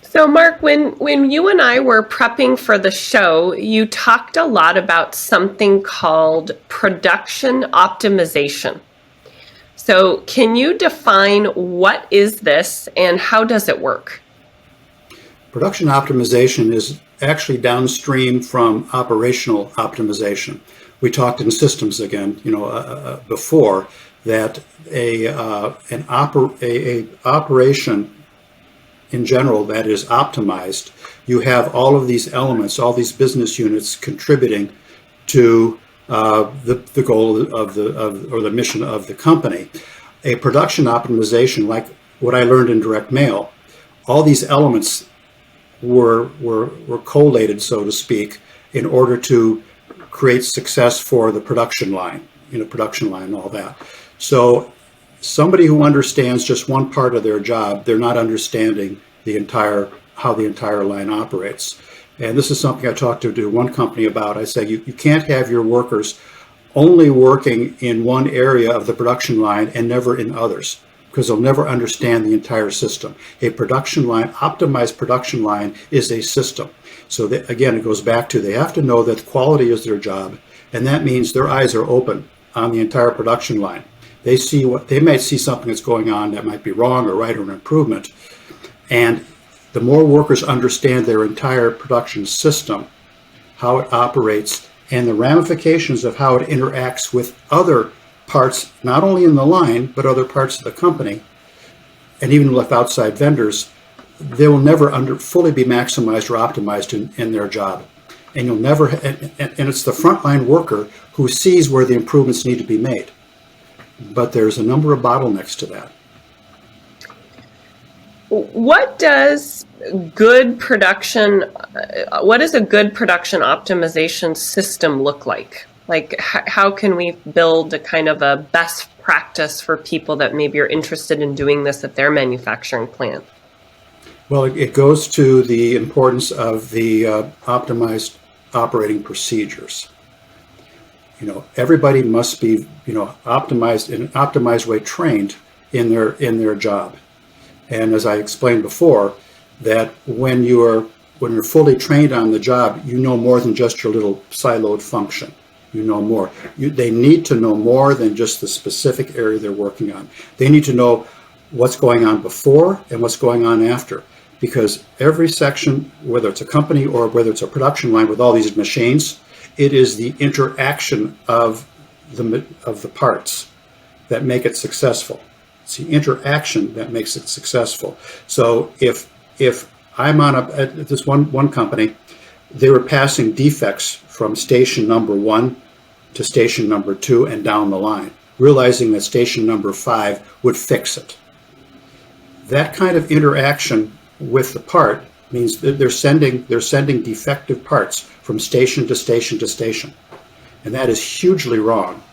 So, Mark, when you and I were prepping for the show, you talked a lot about something called production optimization. So, can you define what is this and how does it work? Production optimization is actually downstream from operational optimization. We talked in systems again, before that a operation in general that is optimized, you have all of these elements, all these business units contributing to the goal or the mission of the company. A production optimization, like what I learned in direct mail, all these elements were collated, so to speak, in order to create success for the production line and all that. So somebody who understands just one part of their job, they're not understanding how the entire line operates. And this is something I talked to one company about. I said, you can't have your workers only working in one area of the production line and never in others, because they'll never understand the entire system. A production line, optimized production line, is a system. So that, again, it goes back to they have to know that quality is their job, and that means their eyes are open on the entire production line. They might see something that's going on that might be wrong or right or an improvement, and the more workers understand their entire production system, how it operates, and the ramifications of how it interacts with other parts, not only in the line, but other parts of the company, and even with outside vendors, they will never fully be maximized or optimized in their job. And you'll never, and it's the frontline worker who sees where the improvements need to be made. But there's a number of bottlenecks to that. What is a good production optimization system look like? Like, how can we build a kind of a best practice for people that maybe are interested in doing this at their manufacturing plant? Well, it goes to the importance of the optimized operating procedures. Everybody must be, optimized in an optimized way, trained in their job. And as I explained before, that when you're fully trained on the job, you know more than just your little siloed function. You know more. They need to know more than just the specific area they're working on. They need to know what's going on before and what's going on after. Because every section, whether it's a company or whether it's a production line with all these machines, it is the interaction of the parts that make it successful. It's the interaction that makes it successful. So if I'm at this one company, they were passing defects from station number 1 to station number 2 and down the line, realizing that station number 5 would fix it. That kind of interaction with the part means that they're sending defective parts from station to station to station. And that is hugely wrong.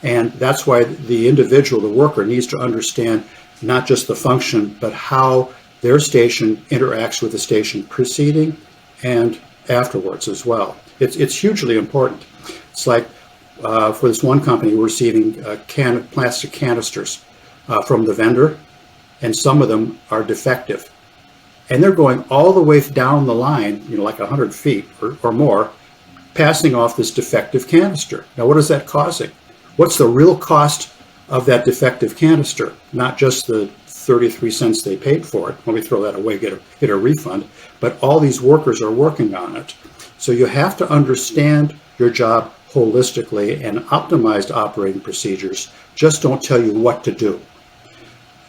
And that's why the individual, the worker, needs to understand not just the function, but how their station interacts with the station preceding and afterwards as well. It's hugely important. It's like for this one company, we're receiving plastic canisters from the vendor, and some of them are defective. And they're going all the way down the line, like 100 feet or more, passing off this defective canister. Now, what is that causing? What's the real cost of that defective canister? Not just the 33 cents they paid for it. When we throw that away, get a refund. But all these workers are working on it. So you have to understand your job holistically, and optimized operating procedures just don't tell you what to do.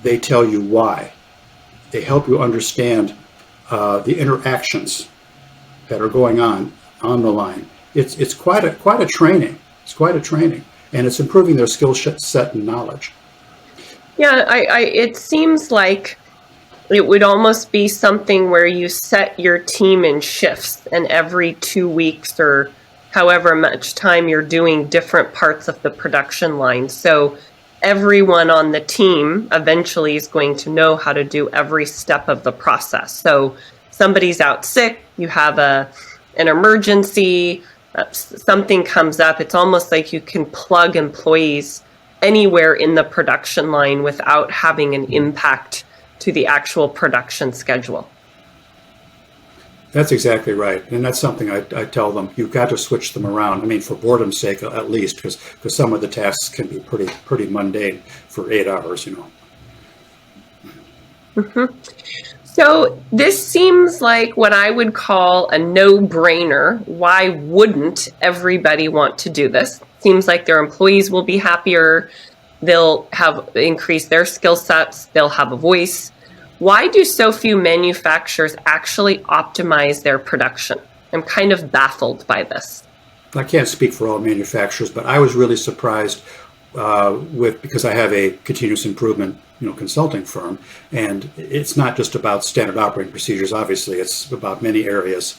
They tell you why. They help you understand the interactions that are going on the line. It's quite a training. It's quite a training, and it's improving their skill set and knowledge. Yeah, it seems like it would almost be something where you set your team in shifts, and every 2 weeks or however much time you're doing different parts of the production line. So everyone on the team eventually is going to know how to do every step of the process. So somebody's out sick, you have an emergency, something comes up. It's almost like you can plug employees anywhere in the production line without having an impact to the actual production schedule. That's exactly right. And that's something I tell them. You've got to switch them around. I mean, for boredom's sake, at least, because some of the tasks can be pretty mundane for 8 hours, So this seems like what I would call a no-brainer. Why wouldn't everybody want to do this? Seems like their employees will be happier. They'll have increased their skill sets. They'll have a voice. Why do so few manufacturers actually optimize their production? I'm kind of baffled by this. I can't speak for all manufacturers, but I was really surprised because I have a continuous improvement, consulting firm, and it's not just about standard operating procedures. Obviously, it's about many areas.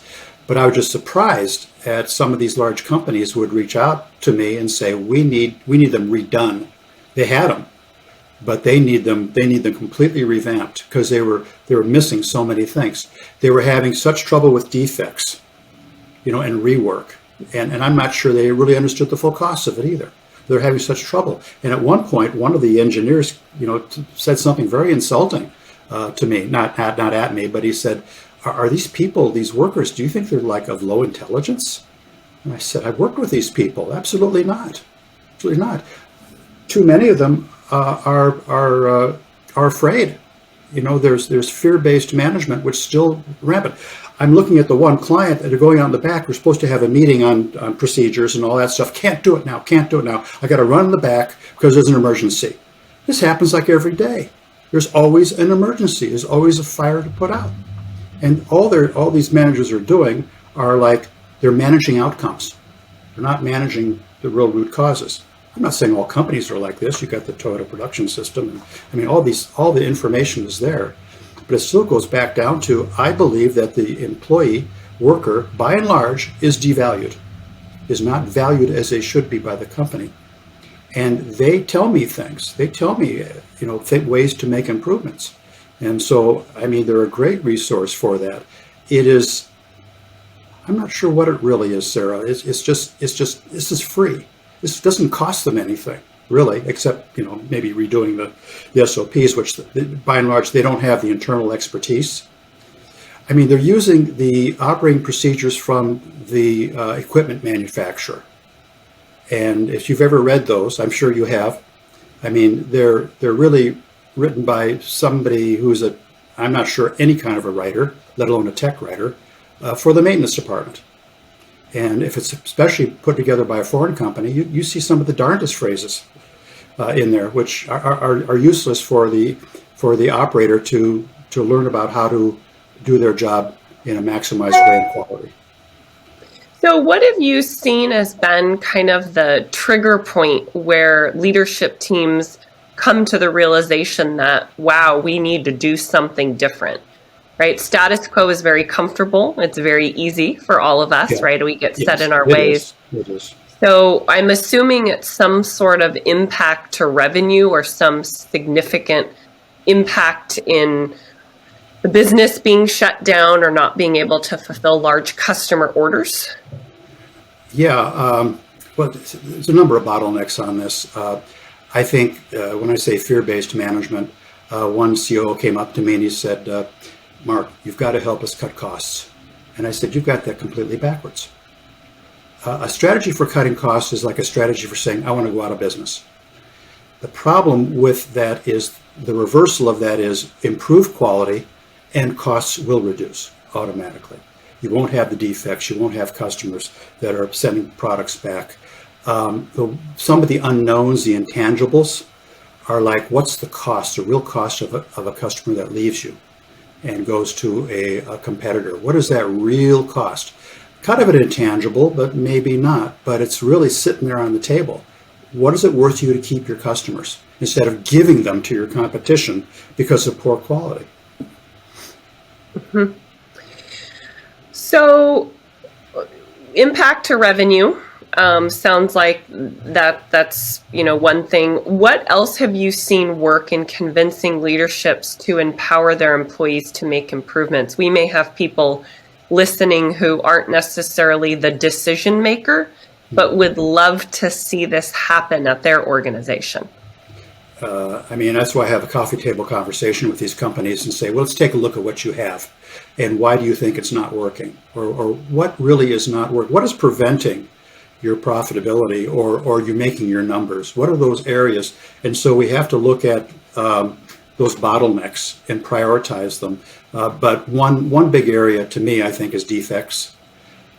But I was just surprised at some of these large companies who would reach out to me and say, "We need them redone." They had them, but they need them completely revamped because they were missing so many things. They were having such trouble with defects, and rework, and I'm not sure they really understood the full cost of it either. They're having such trouble. And at one point, one of the engineers, said something very insulting to me, not at me, but he said, "Are these people, these workers, do you think they're like of low intelligence?" And I said, "I've worked with these people. Absolutely not. Absolutely not. Too many of them are afraid. There's fear-based management, which is still rampant." I'm looking at the one client that are going out in the back. We're supposed to have a meeting on procedures and all that stuff. Can't do it now. I got to run in the back because there's an emergency. This happens like every day. There's always an emergency. There's always a fire to put out. And all these managers are doing are like they're managing outcomes. They're not managing the real root causes. I'm not saying all companies are like this. You've got the Toyota production system. And, I mean, all the information is there. But it still goes back down to, I believe that the employee worker, by and large, is devalued, is not valued as they should be by the company. And they tell me things. They tell me, ways to make improvements. And so, I mean, they're a great resource for that. It is, I'm not sure what it really is, Sarah. It's just, this is free. This doesn't cost them anything, really, except, maybe redoing the SOPs, which by and large, they don't have the internal expertise. I mean, they're using the operating procedures from the equipment manufacturer. And if you've ever read those, I'm sure you have. I mean, they're really written by somebody who's I'm not sure any kind of a writer, let alone a tech writer, for the maintenance department. And if it's especially put together by a foreign company, you see some of the darndest phrases in there, which are useless for the operator to learn about how to do their job in a maximized way and quality. So what have you seen as been kind of the trigger point where leadership teams come to the realization that, wow, we need to do something different, right? Status quo is very comfortable. It's very easy for all of us, right? We get set in our ways. It is. So I'm assuming it's some sort of impact to revenue or some significant impact in the business being shut down or not being able to fulfill large customer orders. Yeah, well, there's a number of bottlenecks on this. I think when I say fear-based management, one CEO came up to me and he said, "Mark, you've got to help us cut costs." And I said, "You've got that completely backwards. A strategy for cutting costs is like a strategy for saying, I want to go out of business." The problem with that is the reversal of that is improved quality and costs will reduce automatically. You won't have the defects. You won't have customers that are sending products back. Some of the unknowns, the intangibles, are like, what's the cost, the real cost of a customer that leaves you and goes to a competitor? What is that real cost? Kind of an intangible, but maybe not. But it's really sitting there on the table. What is it worth you to keep your customers instead of giving them to your competition because of poor quality? Mm-hmm. So, impact to revenue sounds like that's one thing. What else have you seen work in convincing leaderships to empower their employees to make improvements? We may have people listening who aren't necessarily the decision maker, but would love to see this happen at their organization. I mean, that's why I have a coffee table conversation with these companies and say, well, let's take a look at what you have and why do you think it's not working, or what really is not working? What is preventing your profitability or you making your numbers? What are those areas? And so we have to look at those bottlenecks and prioritize them. But one big area to me, I think, is defects.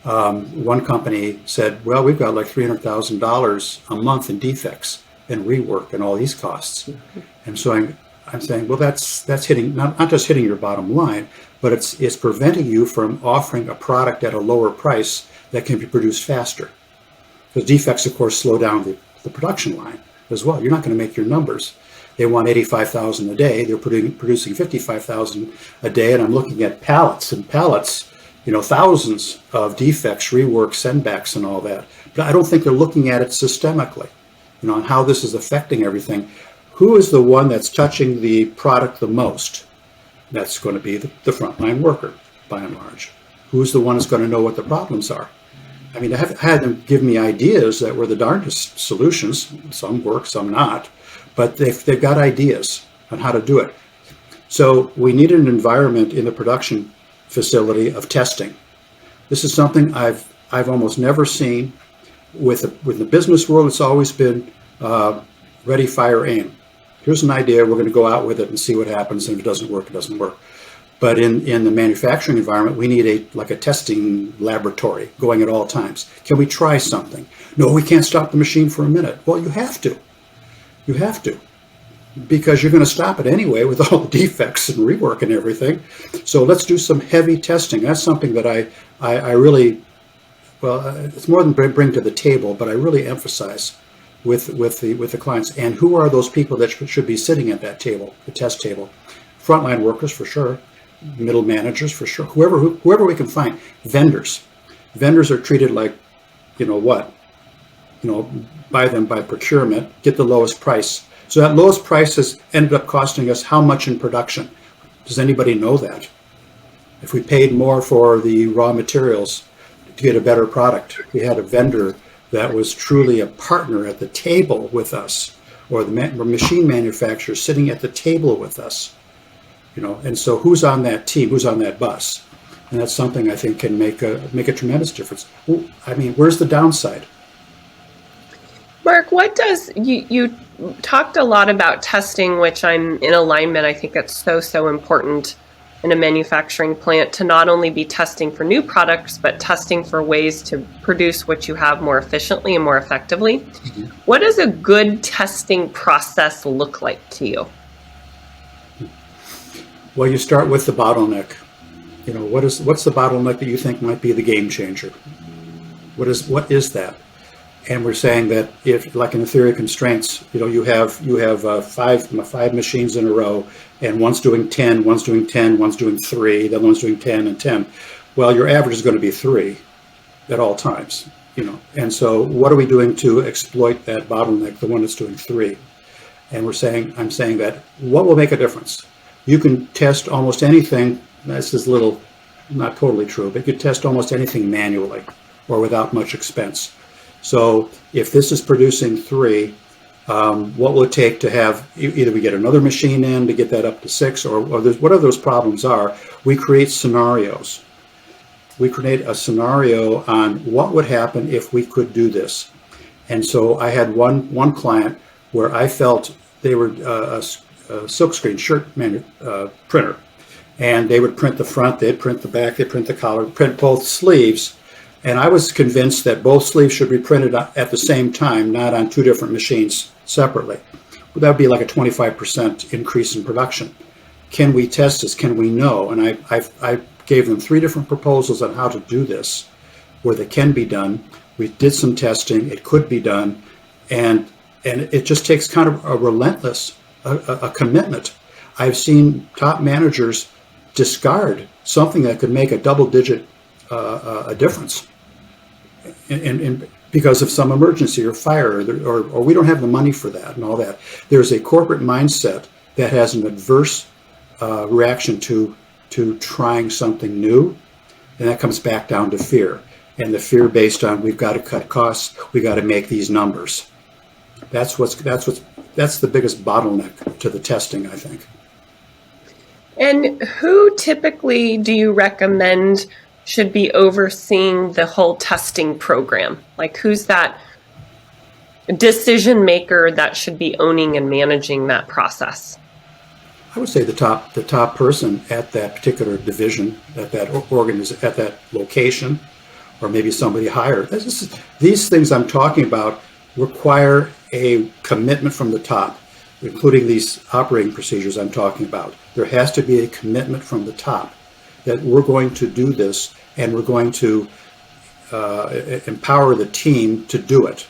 One company said, well, we've got like $300,000 a month in defects and rework and all these costs. And so I'm saying, well, that's hitting not just hitting your bottom line, but it's preventing you from offering a product at a lower price that can be produced faster. Because defects, of course, slow down the production line as well. You're not going to make your numbers. They want 85,000 a day. They're producing 55,000 a day. And I'm looking at pallets and pallets, thousands of defects, rework, sendbacks, and all that. But I don't think they're looking at it systemically, on how this is affecting everything. Who is the one that's touching the product the most? That's going to be the frontline worker, by and large. Who's the one that's going to know what the problems are? I mean, I had them give me ideas that were the darndest solutions. Some work, some not. But they've got ideas on how to do it. So we need an environment in the production facility of testing. This is something I've almost never seen. With the business world, it's always been ready, fire, aim. Here's an idea, we're going to go out with it and see what happens, and if it doesn't work, it doesn't work. But in the manufacturing environment, we need a testing laboratory going at all times. Can we try something? No, we can't stop the machine for a minute. Well, you have to. You have to. Because you're going to stop it anyway with all the defects and rework and everything. So let's do some heavy testing. That's something that I really, it's more than bring to the table, but I really emphasize with the clients. And who are those people that should be sitting at that table, the test table? Frontline workers for sure, middle managers for sure, whoever we can find. Vendors are treated like, buy them by procurement, get the lowest price. So that lowest price has ended up costing us how much in production? Does anybody know that? If we paid more for the raw materials to get a better product, we had a vendor that was truly a partner at the table with us, or the machine manufacturer sitting at the table with us, and so who's on that team, who's on that bus? And that's something I think can make a tremendous difference. I mean, where's the downside? Mark, what does you talked a lot about testing, which I'm in alignment. I think that's so important in a manufacturing plant to not only be testing for new products, but testing for ways to produce what you have more efficiently and more effectively. Mm-hmm. What does a good testing process look like to you? Well, you start with the bottleneck. What's the bottleneck that you think might be the game changer? What is that? And we're saying that if, like in the theory of constraints, you have five machines in a row, and one's doing 10, one's doing 10, one's doing 3, the other one's doing 10 and 10. Well, your average is going to be 3 at all times, And so, what are we doing to exploit that bottleneck, the one that's doing 3? And I'm saying that what will make a difference? You can test almost anything. This is not totally true, but you could test almost anything manually or without much expense. So if this is producing 3, what will it take to have, either we get another machine in to get that up to 6, or whatever those problems are, we create scenarios. We create a scenario on what would happen if we could do this. And so I had one client where I felt they were a silkscreen shirt printer, and they would print the front, they'd print the back, they'd print the collar, print both sleeves. And I was convinced that both sleeves should be printed at the same time, not on 2 different machines separately. That would be like a 25% increase in production. Can we test this? Can we know? And I gave them 3 different proposals on how to do this, where they can be done. We did some testing. It could be done. And it just takes kind of a relentless a commitment. I've seen top managers discard something that could make a double-digit a difference, and because of some emergency or fire, or we don't have the money for that and all that. There's a corporate mindset that has an adverse reaction to trying something new, and that comes back down to fear. And the fear based on we've got to cut costs, we got to make these numbers. That's what's that's the biggest bottleneck to the testing, I think. And who typically do you recommend should be overseeing the whole testing program? Like, who's that decision maker that should be owning and managing that process? I would say the top person at that particular division, at that at that location, or maybe somebody higher. These things I'm talking about require a commitment from the top, including these operating procedures I'm talking about. There has to be a commitment from the top that we're going to do this, and we're going to empower the team to do it.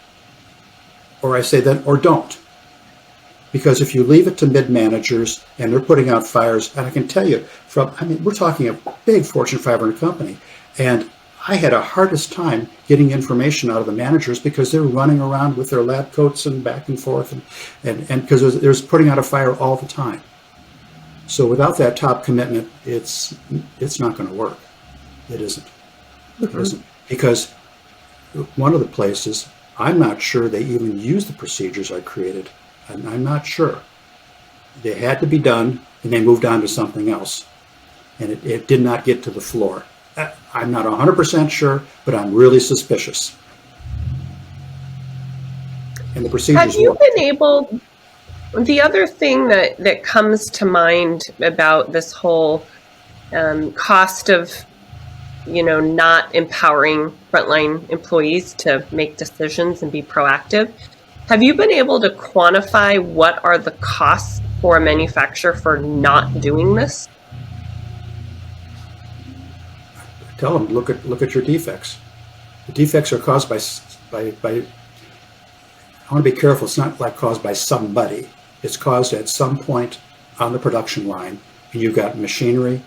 Or I say that, or don't. Because if you leave it to mid-managers and they're putting out fires, and I can tell you, we're talking a big Fortune 500 company, and I had a hardest time getting information out of the managers because they're running around with their lab coats and back and forth, and because there's putting out a fire all the time. So without that top commitment, it's not going to work. It isn't. It isn't. Because one of the places, I'm not sure they even use the procedures I created. I'm not sure. They had to be done, and they moved on to something else. And it did not get to the floor. I'm not 100% sure, but I'm really suspicious. And the procedures Have you work. been able, the other thing that comes to mind about this whole cost of, not empowering frontline employees to make decisions and be proactive, have you been able to quantify what are the costs for a manufacturer for not doing this? Tell them, look at your defects. The defects are caused by I want to be careful, it's not like caused by somebody. It's caused at some point on the production line, and you've got machinery,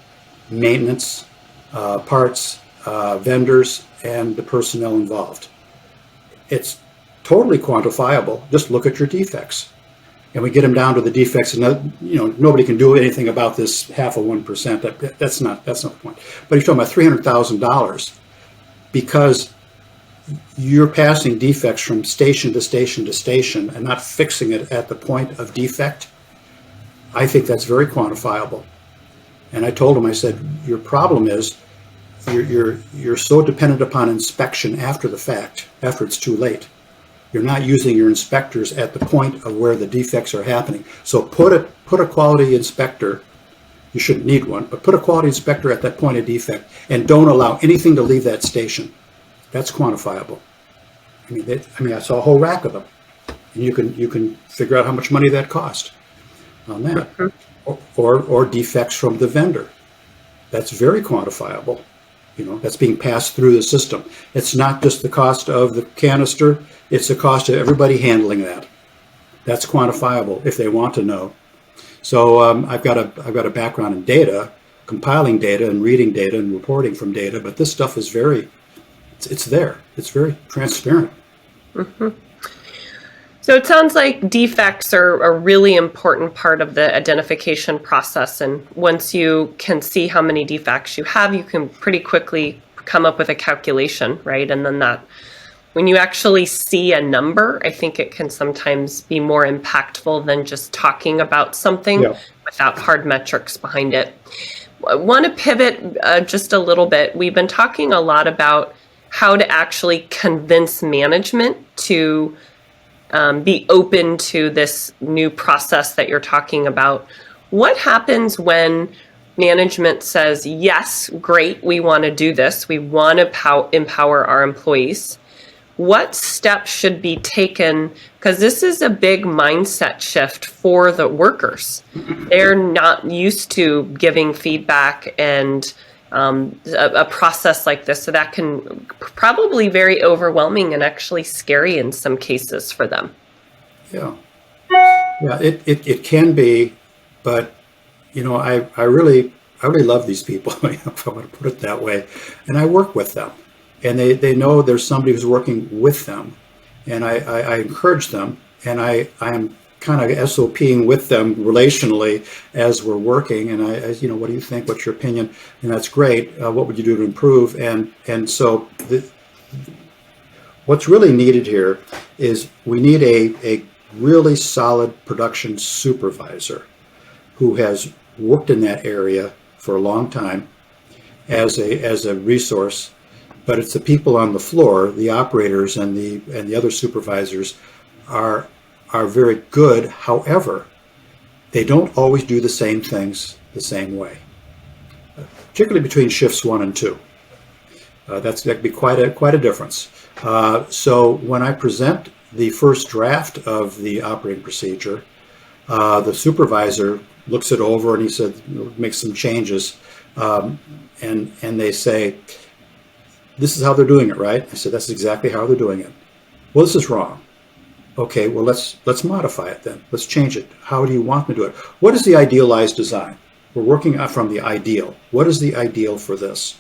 maintenance, parts, vendors, and the personnel involved. It's totally quantifiable. Just look at your defects. And we get them down to the defects, and nobody can do anything about this 0.5%. That's not the point. But you're talking about $300,000 because you're passing defects from station to station to station and not fixing it at the point of defect. I think that's very quantifiable. And I told him, I said, your problem is you're so dependent upon inspection after the fact, after it's too late. You're not using your inspectors at the point of where the defects are happening. So put a quality inspector, you shouldn't need one, but put a quality inspector at that point of defect, and don't allow anything to leave that station. That's quantifiable. I saw a whole rack of them, and you can figure out how much money that cost on that. Or defects from the vendor. That's very quantifiable. That's being passed through the system. It's not just the cost of the canister, it's the cost of everybody handling that. That's quantifiable if they want to know. So I've got a background in data, compiling data and reading data and reporting from data, but this stuff is it's there. It's very transparent. Mm-hmm. So it sounds like defects are a really important part of the identification process. And once you can see how many defects you have, you can pretty quickly come up with a calculation, right? And then when you actually see a number, I think it can sometimes be more impactful than just talking about something without hard metrics behind it. I want to pivot just a little bit. We've been talking a lot about how to actually convince management to be open to this new process that you're talking about. What happens when management says, yes, great, we want to do this, we want to empower our employees? What steps should be taken? Because this is a big mindset shift for the workers. They're not used to giving feedback and a process like this, so that can probably very overwhelming and actually scary in some cases for them. Yeah, it can be, but I really love these people, if I want to put it that way, and I work with them, and they know there's somebody who's working with them, and I encourage them, and I am kind of SOPing with them relationally as we're working, and what do you think? What's your opinion? And that's great. What would you do to improve? And so what's really needed here is we need a really solid production supervisor who has worked in that area for a long time as a resource, but it's the people on the floor, the operators and the other supervisors are very good. However, they don't always do the same things the same way, particularly between shifts 1 and 2. That could be quite a difference. So when I present the first draft of the operating procedure, the supervisor looks it over and he said, make some changes, and they say, this is how they're doing it, right? I said, that's exactly how they're doing it. Well, this is wrong. Okay, well, let's modify it then. Let's change it. How do you want me to do it? What is the idealized design? We're working from the ideal. What is the ideal for this?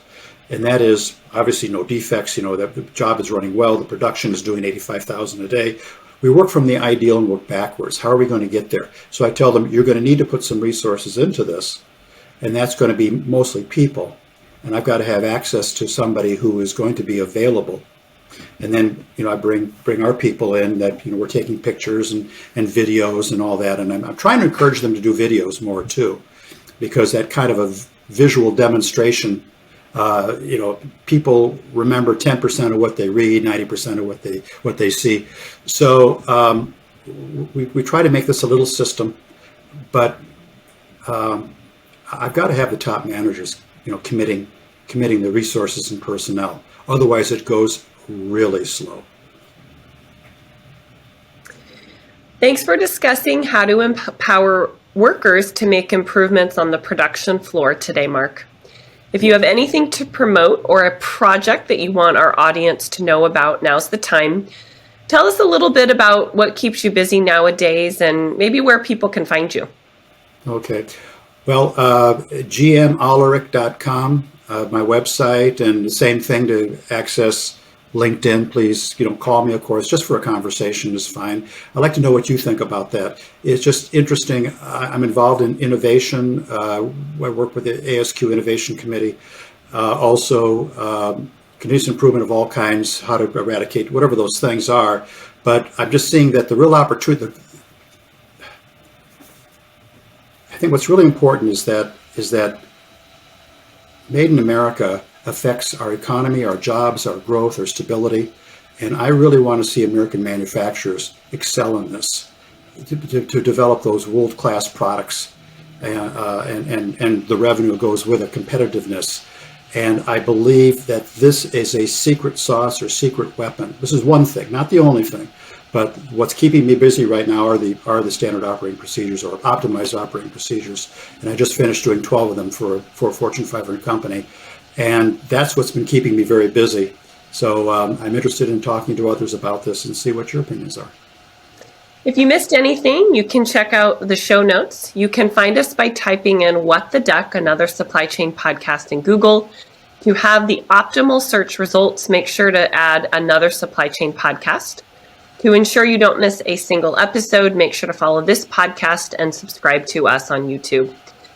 And that is obviously no defects, that the job is running well, the production is doing 85,000 a day. We work from the ideal and work backwards. How are we going to get there? So I tell them, you're going to need to put some resources into this, and that's going to be mostly people. And I've got to have access to somebody who is going to be available. And then, I bring our people in that, we're taking pictures and videos and all that. And I'm trying to encourage them to do videos more too, because that kind of a visual demonstration, people remember 10% of what they read, 90% of what they see. So we try to make this a little system, but I've got to have the top managers, committing the resources and personnel. Otherwise, it goes really slow. Thanks for discussing how to empower workers to make improvements on the production floor today, Mark. If you have anything to promote or a project that you want our audience to know about, now's the time. Tell us a little bit about what keeps you busy nowadays and maybe where people can find you. Okay. Well, gmalaric.com, my website, and the same thing to access LinkedIn. Please, call me, of course, just for a conversation is fine. I'd like to know what you think about that. It's just interesting. I'm involved in innovation. I work with the ASQ Innovation Committee. Also, continuous improvement of all kinds, how to eradicate, whatever those things are. But I'm just seeing that the real opportunity, I think what's really important is that Made in America affects our economy, our jobs, our growth, our stability. And I really want to see American manufacturers excel in this, to develop those world-class products, and the revenue goes with it, competitiveness. And I believe that this is a secret sauce or secret weapon. This is one thing, not the only thing. But what's keeping me busy right now are the standard operating procedures or optimized operating procedures. And I just finished doing 12 of them for a Fortune 500 company. And that's what's been keeping me very busy. So I'm interested in talking to others about this and see what your opinions are. If you missed anything, you can check out the show notes. You can find us by typing in What the Duck, another supply chain podcast in Google. To have the optimal search results, make sure to add another supply chain podcast. To ensure you don't miss a single episode, make sure to follow this podcast and subscribe to us on YouTube.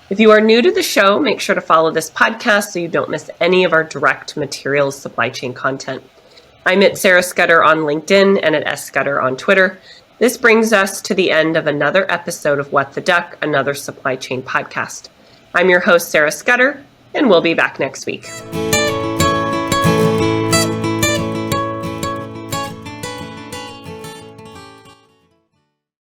If you are new to the show, make sure to follow this podcast so you don't miss any of our direct materials supply chain content. I'm at Sarah Scudder on LinkedIn and at SScudder on Twitter. This brings us to the end of another episode of What the Duck, another supply chain podcast. I'm your host, Sarah Scudder, and we'll be back next week.